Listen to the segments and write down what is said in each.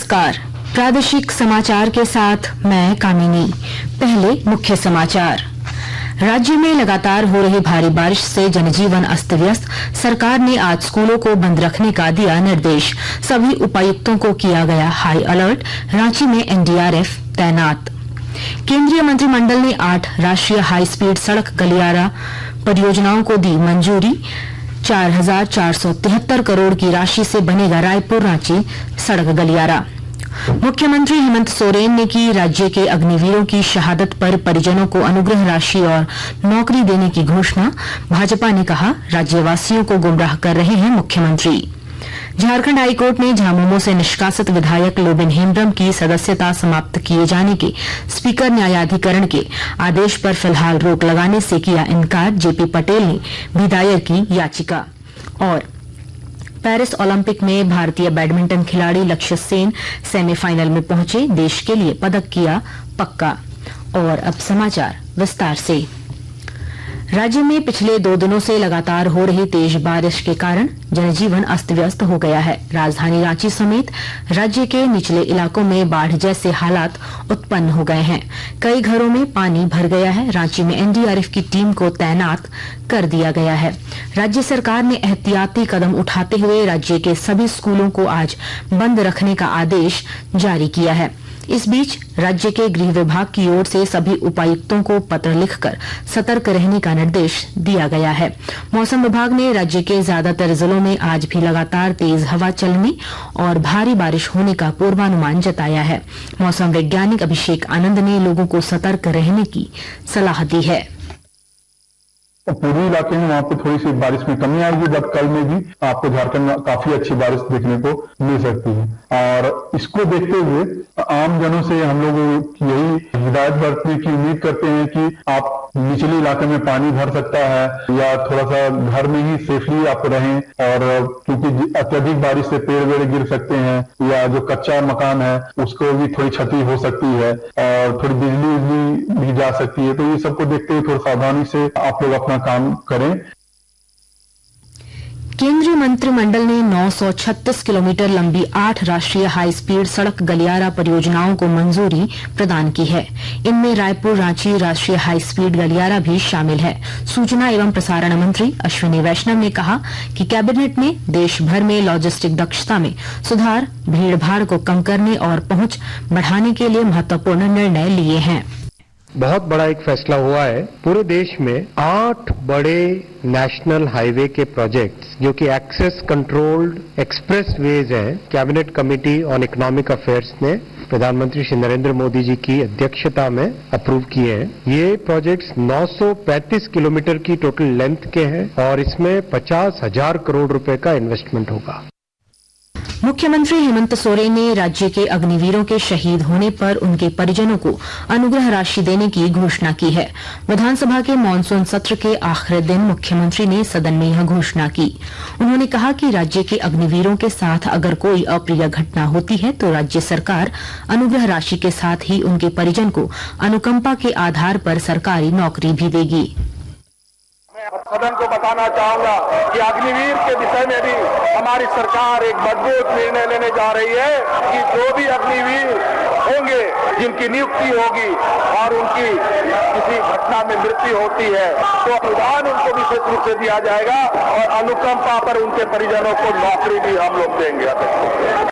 नमस्कार, प्रादेशिक समाचार के साथ मैं कामिनी। पहले मुख्य समाचार। राज्य में लगातार हो रही भारी बारिश से जनजीवन अस्त व्यस्त। सरकार ने आज स्कूलों को बंद रखने का दिया निर्देश। सभी उपायुक्तों को किया गया हाई अलर्ट। रांची में एनडीआरएफ तैनात। केंद्रीय मंत्रिमंडल ने 8 राष्ट्रीय हाई स्पीड सड़क गलियारा परियोजनाओं को दी मंजूरी। 4,473 करोड़ की राशि से बनेगा रायपुर रांची सड़क गलियारा। मुख्यमंत्री हेमंत सोरेन ने की राज्य के अग्निवीरों की शहादत पर परिजनों को अनुग्रह राशि और नौकरी देने की घोषणा। भाजपा ने कहा, राज्यवासियों को गुमराह कर रहे हैं मुख्यमंत्री। झारखंड हाईकोर्ट ने झामुमो से निष्कासित विधायक लोबिन हेम्ब्रम की सदस्यता समाप्त किए जाने के स्पीकर न्यायाधिकरण के आदेश पर फिलहाल रोक लगाने से किया इनकार। जेपी पटेल ने भी दायर की याचिका। और पेरिस ओलंपिक में भारतीय बैडमिंटन खिलाड़ी लक्ष्य सेन सेमीफाइनल में पहुंचे। देश के लिए पदक किया पक्का। और अब समाचार विस्तार से। राज्य में पिछले 2 दिनों से लगातार हो रही तेज बारिश के कारण जनजीवन अस्त व्यस्त हो गया है। राजधानी रांची समेत राज्य के निचले इलाकों में बाढ़ जैसे हालात उत्पन्न हो गए हैं। कई घरों में पानी भर गया है। रांची में एनडीआरएफ की टीम को तैनात कर दिया गया है। राज्य सरकार ने एहतियाती कदम उठाते हुए राज्य के सभी स्कूलों को आज बंद रखने का आदेश जारी किया है। इस बीच राज्य के गृह विभाग की ओर से सभी उपायुक्तों को पत्र लिखकर सतर्क रहने का निर्देश दिया गया है। मौसम विभाग ने राज्य के ज्यादातर जिलों में आज भी लगातार तेज हवा चलने और भारी बारिश होने का पूर्वानुमान जताया है। मौसम वैज्ञानिक अभिषेक आनंद ने लोगों को सतर्क रहने की सलाह दी है। पूर्वी इलाके में वहां पे थोड़ी सी बारिश में कमी आएगी, बट कल में भी आपको झारखंड में काफी अच्छी बारिश देखने को मिल सकती है। और इसको देखते हुए आम जनों से हम लोग यही हिदायत बरतने की उम्मीद करते हैं कि आप निचले इलाके में पानी भर सकता है या थोड़ा सा घर में ही सेफली आप रहें। और क्योंकि अत्यधिक बारिश से पेड़ वेड़ गिर सकते हैं या जो कच्चा मकान है उसको भी थोड़ी क्षति हो सकती है और थोड़ी बिजली भी जा सकती है। तो ये सबको देखते हुए थोड़ा सावधानी से आप लोग अपना काम करें। केंद्रीय मंत्रिमंडल ने 936 किलोमीटर लंबी 8 राष्ट्रीय हाई स्पीड सड़क गलियारा परियोजनाओं को मंजूरी प्रदान की है। इनमें रायपुर रांची राष्ट्रीय हाई स्पीड गलियारा भी शामिल है। सूचना एवं प्रसारण मंत्री अश्विनी वैष्णव ने कहा कि कैबिनेट ने देश भर में लॉजिस्टिक दक्षता में सुधार, भीड़भाड़ को कम करने और पहुंच बढ़ाने के लिए महत्वपूर्ण निर्णय लिए हैं। बहुत बड़ा एक फैसला हुआ है। पूरे देश में 8 बड़े नेशनल हाईवे के प्रोजेक्ट्स जो कि एक्सेस कंट्रोल्ड एक्सप्रेस वेज हैं, cabinet committee on economic affairs ने प्रधानमंत्री श्री नरेंद्र मोदी जी की अध्यक्षता में अप्रूव किए हैं। ये प्रोजेक्ट्स 935 किलोमीटर की टोटल लेंथ के हैं और इसमें 50,000 करोड़ रुपए का इन्वेस्टमेंट होगा। मुख्यमंत्री हेमंत सोरेन ने राज्य के अग्निवीरों के शहीद होने पर उनके परिजनों को अनुग्रह राशि देने की घोषणा की है। विधानसभा के मानसून सत्र के आखिरी दिन मुख्यमंत्री ने सदन में यह घोषणा की। उन्होंने कहा कि राज्य के अग्निवीरों के साथ अगर कोई अप्रिय घटना होती है तो राज्य सरकार अनुग्रह राशि के साथ ही उनके परिजन को अनुकंपा के आधार पर सरकारी नौकरी भी देगी। सदन को बताना चाहूंगा कि अग्निवीर के विषय में भी हमारी सरकार एक मजबूत निर्णय लेने जा रही है कि जो भी अग्निवीर होंगे जिनकी नियुक्ति होगी और उनकी किसी घटना में मृत्यु होती है तो अनुदान उनको विशेष रूप से दिया जाएगा और अनुकंपा पर उनके परिजनों को नौकरी भी हम लोग देंगे।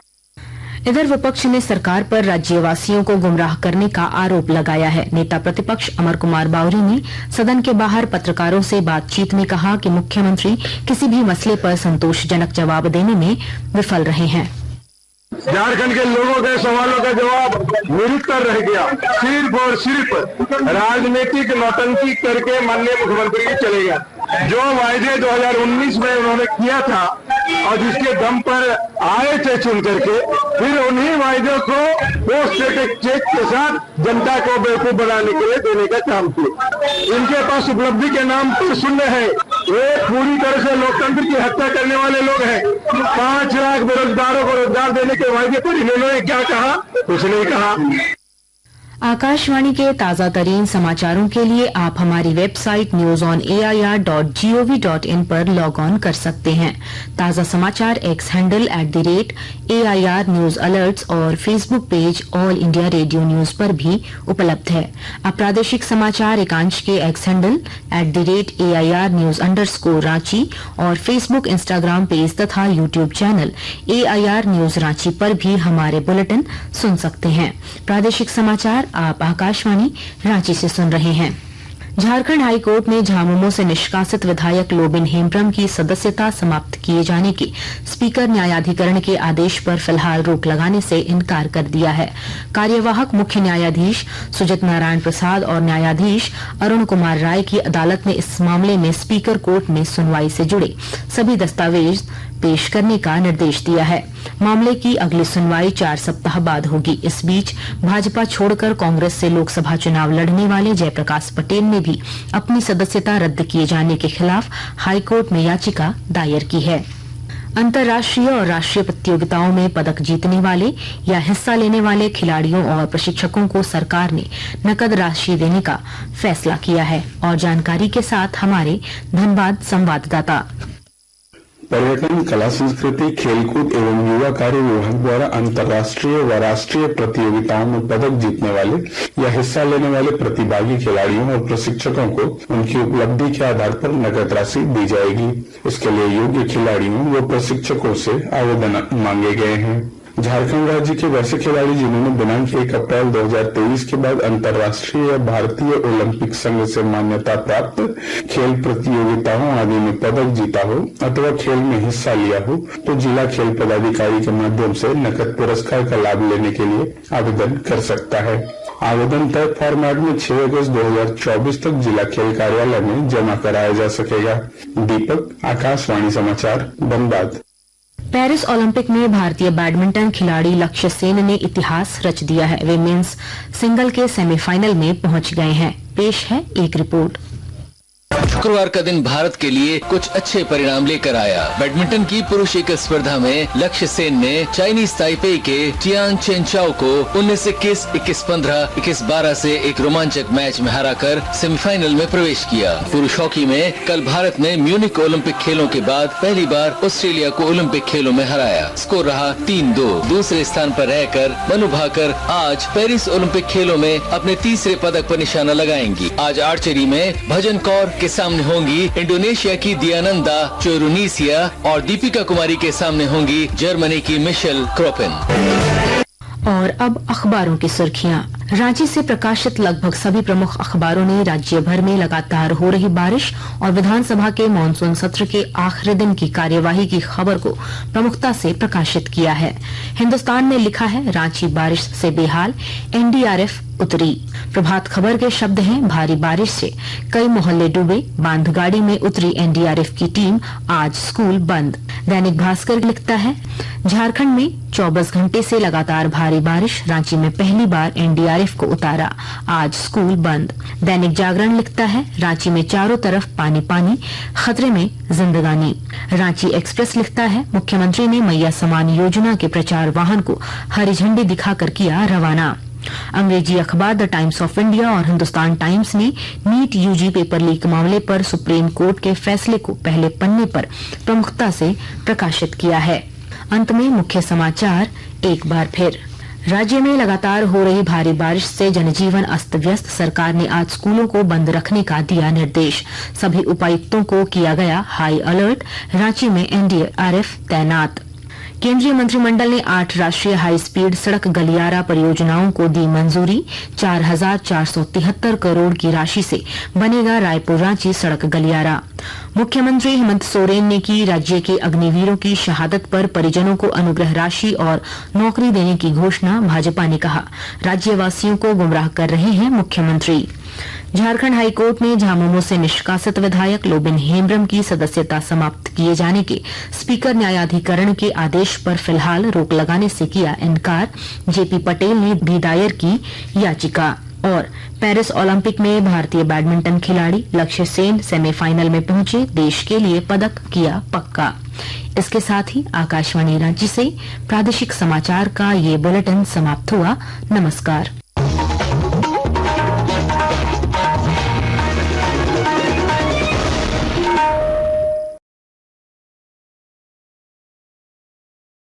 इधर विपक्ष ने सरकार पर राज्यवासियों को गुमराह करने का आरोप लगाया है। नेता प्रतिपक्ष अमर कुमार बावरी ने सदन के बाहर पत्रकारों से बातचीत में कहा कि मुख्यमंत्री किसी भी मसले पर संतोषजनक जवाब देने में विफल रहे हैं। झारखंड के लोगों के सवालों का जवाब निरुत्तर रह गया। सिर्फ और सिर्फ राजनीतिक नौटंकी करके माननीय मुख्यमंत्री चले गए। जो वायदे 2019 में उन्होंने किया था और जिसके दम पर आए थे चुन करके, फिर उन्हीं वायदों को पोस्ट चेक के साथ जनता को बेवकूफ बनाने के लिए देने का काम किया। इनके पास उपलब्धि के नाम पर शून्य है। ये पूरी तरह से लोकतंत्र की हत्या करने वाले लोग हैं। 5 लाख बेरोजगारों को रोजगार देने के वायदे पर इन्होंने क्या कहा? कुछ नहीं कहा। आकाशवाणी के ताजा तरीन समाचारों के लिए आप हमारी वेबसाइट newsonair.gov.in पर लॉग ऑन कर सकते हैं। ताजा समाचार X handle @AIR news alerts और Facebook page All India Radio news पर भी उपलब्ध है। अब प्रादेशिक समाचार एकांश के X handle @AIR news _Ranchi और फेसबुक, इंस्टाग्राम पेज तथा YouTube channel AIR news Ranchi पर भी हमारे बुलेटिन सुन सकते हैं। प्रादेशिक समाचार आप आकाशवाणी रांची से सुन रहे हैं। झारखंड हाई कोर्ट ने झामुमो से निष्कासित विधायक लोबिन हेम्ब्रम की सदस्यता समाप्त किए जाने के स्पीकर न्यायाधिकरण के आदेश पर फिलहाल रोक लगाने से इनकार कर दिया है। कार्यवाहक मुख्य न्यायाधीश सुजित नारायण प्रसाद और न्यायाधीश अरुण कुमार राय की अदालत ने इस मामले में स्पीकर कोर्ट में सुनवाई से जुड़े सभी दस्तावेज पेश करने का निर्देश दिया है। मामले की अगली सुनवाई 4 सप्ताह बाद होगी। इस बीच भाजपा छोड़कर कांग्रेस से लोकसभा चुनाव लड़ने वाले जयप्रकाश पटेल ने भी अपनी सदस्यता रद्द किए जाने के खिलाफ हाईकोर्ट में याचिका दायर की है। अंतर्राष्ट्रीय और राष्ट्रीय प्रतियोगिताओं में पदक जीतने वाले या हिस्सा लेने वाले खिलाड़ियों और प्रशिक्षकों को सरकार ने नकद राशि देने का फैसला किया है। और जानकारी के साथ हमारे धनबाद संवाददाता। पर्यटन, कला संस्कृति, खेलकूद एवं युवा कार्य विभाग द्वारा अंतर्राष्ट्रीय व राष्ट्रीय प्रतियोगिताओं में पदक जीतने वाले या हिस्सा लेने वाले प्रतिभागी खिलाड़ियों और प्रशिक्षकों को उनकी उपलब्धि के आधार पर नकद राशि दी जाएगी। इसके लिए योग्य खिलाड़ियों व प्रशिक्षकों से आवेदन मांगे गए हैं। झारखंड राज्य के वैसे खिलाड़ी जिन्होंने दिनांक 1 अप्रैल 2023 के बाद अंतर्राष्ट्रीय या भारतीय ओलंपिक संघ से मान्यता प्राप्त खेल प्रतियोगिताओं आदि में पदक जीता हो अथवा खेल में हिस्सा लिया हो तो जिला खेल पदाधिकारी के माध्यम से नकद पुरस्कार का लाभ लेने के लिए आवेदन कर सकता है। आवेदन तय फॉर्मेट में 6 अगस्त 2024 तक जिला खेल कार्यालय में जमा कराया जा सकेगा। दीपक, आकाशवाणी समाचार, धनबाद। पेरिस ओलंपिक में भारतीय बैडमिंटन खिलाड़ी लक्ष्य सेन ने इतिहास रच दिया है। वे मेंस सिंगल के सेमीफाइनल में पहुंच गए हैं। पेश है एक रिपोर्ट। शुक्रवार का दिन भारत के लिए कुछ अच्छे परिणाम लेकर आया। बैडमिंटन की पुरुष एकल स्पर्धा में लक्ष्य सेन ने चाइनीज ताइपेई के टियान चेनचाओ को 19-21, 21-15, 21-12 से एक रोमांचक मैच में हराकर सेमीफाइनल में प्रवेश किया। पुरुष हॉकी में कल भारत ने म्यूनिक ओलंपिक खेलों के बाद पहली बार ऑस्ट्रेलिया को ओलंपिक खेलों में हराया। स्कोर रहा 3-2। दूसरे स्थान पर रहकर मनु भाकर आज पेरिस ओलंपिक खेलों में अपने तीसरे पदक पर निशाना लगाएंगी। आज आर्चरी में भजन कौर के सामने होंगी इंडोनेशिया की दियानंदा चोरुनीसिया और दीपिका कुमारी के सामने होंगी जर्मनी की मिशेल क्रोपेन। और अब अखबारों की सुर्खियां। रांची से प्रकाशित लगभग सभी प्रमुख अखबारों ने राज्य भर में लगातार हो रही बारिश और विधानसभा के मानसून सत्र के आखिरी दिन की कार्यवाही की खबर को प्रमुखता से प्रकाशित किया है। हिन्दुस्तान ने लिखा है, रांची बारिश से बेहाल, NDRF उतरी। प्रभात खबर के शब्द हैं, भारी बारिश से कई मोहल्ले डूबे, बांधगाड़ी में उतरी NDRF की टीम, आज स्कूल बंद। दैनिक भास्कर लिखता है, झारखंड में 24 घंटे से लगातार भारी बारिश, रांची में पहली बार NDRF को उतारा, आज स्कूल बंद। दैनिक जागरण लिखता है, रांची में चारों तरफ पानी पानी, खतरे में जिंदगानी। रांची एक्सप्रेस लिखता है, मुख्यमंत्री ने मैया समान योजना के प्रचार वाहन को हरी झंडी दिखाकर किया रवाना। अंग्रेजी अखबार द टाइम्स ऑफ इंडिया और हिंदुस्तान टाइम्स ने नीट UG पेपर लीक मामले पर सुप्रीम कोर्ट के फैसले को पहले पन्ने पर प्रमुखता से प्रकाशित किया है। अंत में मुख्य समाचार एक बार फिर। राज्य में लगातार हो रही भारी बारिश से जनजीवन अस्त व्यस्त। सरकार ने आज स्कूलों को बंद रखने का दिया निर्देश। सभी उपायुक्तों को किया गया हाई अलर्ट। रांची में NDRF तैनात। केंद्रीय मंत्रिमंडल ने 8 राष्ट्रीय हाई स्पीड सड़क गलियारा परियोजनाओं को दी मंजूरी। 4,473 करोड़ की राशि से बनेगा रायपुर रांची सड़क गलियारा। मुख्यमंत्री हेमंत सोरेन ने की राज्य के अग्निवीरों की शहादत पर परिजनों को अनुग्रह राशि और नौकरी देने की घोषणा। भाजपा ने कहा, राज्यवासियों को गुमराह कर रहे हैं मुख्यमंत्री। झारखंड हाईकोर्ट ने झामुमो से निष्कासित विधायक लोबिन हेम्ब्रम की सदस्यता समाप्त किए जाने के स्पीकर न्यायाधिकरण के आदेश पर फिलहाल रोक लगाने से किया इनकार। JP पटेल ने भी दायर की याचिका। और पेरिस ओलंपिक में भारतीय बैडमिंटन खिलाड़ी लक्ष्य सेन सेमीफाइनल में पहुंचे, देश के लिए पदक किया पक्का। इसके साथ ही आकाशवाणी रांची से प्रादेशिक समाचार का ये बुलेटिन समाप्त हुआ। नमस्कार।